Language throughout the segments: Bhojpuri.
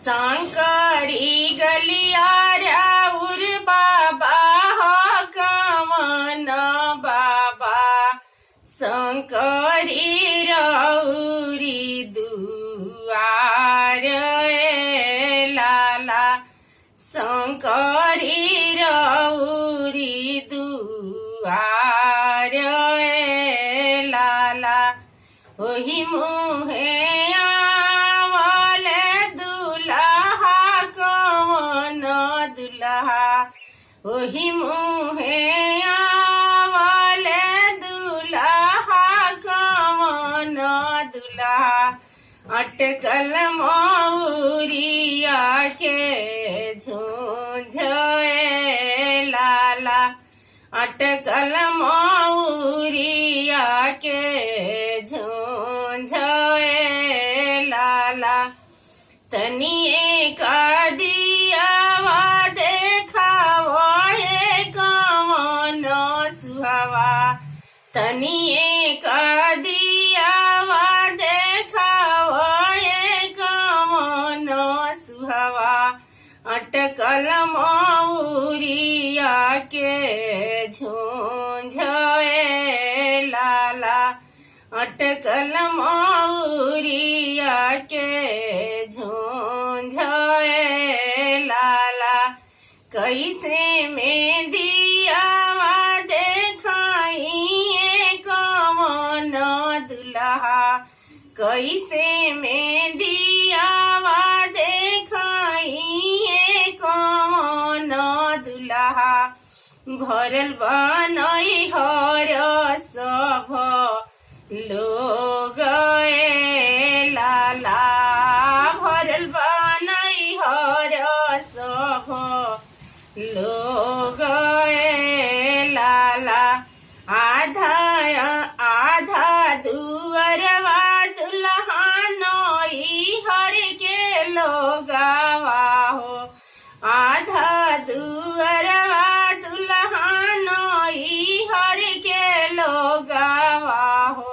शंकरी गलियारा उर बाबा हो कवन बाबा शंकरी रौरी दुआर लाला शंकरी रौरी दुआर लाला ओहि मुहे ओहि मुहे आवले दुल्हा कवन दुल्हा अटकल मौरिया के झुंझ लाला अटकल मौरिया के झुंझ लाला तनिए का दिया सुहावा तनिए का दियावा देखावा कवन सुहावा अटकल मौरिया के झुंझ लाला अटकल मौरिया के झुंझ लाला कैसे में दिया कैसे में दियावा देखाइए कवन दुल्हा भरल बनई हर सब लोग लाला भरल बनई हर सब लोग लाला आधा आधा दुअरवा हर के लोगावा हो आधा दुअरवा दुल्हन हर के लोगावा हो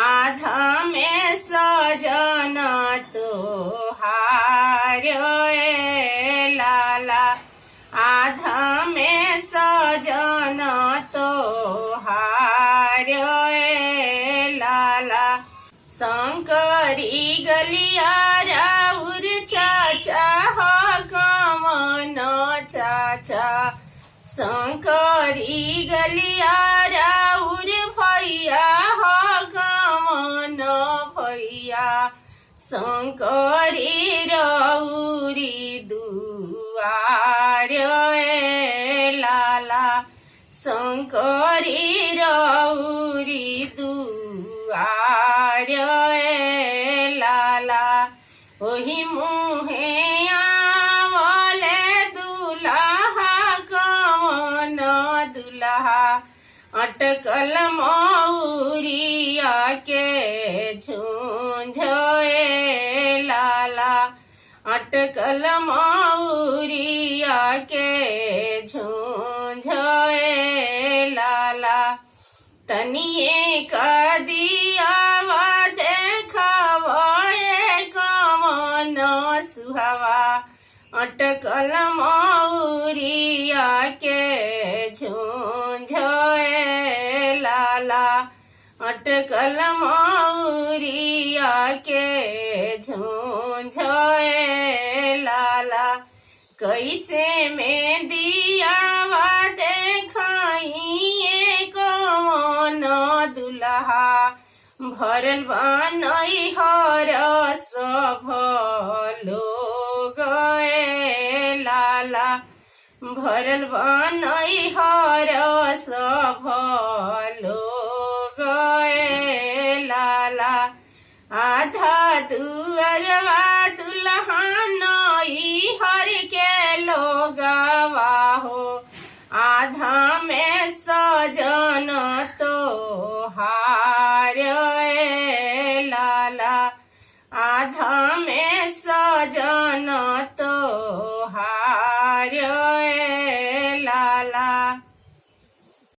आधा में सजन तोहार लाला आधा में सजन तोहार लाला शंकरी गलियारा उर चाचा हो कवन चाचा शंकरी गलियारा उर भैया हो कवन भैया शंकरी रौरी दुआर लाला शंकरी रौरी दुआर लाला ओहि मुहे आवले दुल्हा कवन दुल्हा अटकल मौरिया के झुंझ लाला अटकल मौरिया के झुंझ लाला तनिए का दियावा देखावा कवन सुहावा अटकल मौरिया के झुंझ लाला अटकल मौरिया के झुंझ लाला कैसे में दियावा देखाइए कवन दुल्हा भरल बनई हर सब लोग लाला भरल बनई हर सब लोग लाला आधा दुअरवा दुल्हन हर के लोगवा हो आधा में सजन तोहार लाला आधा में सजन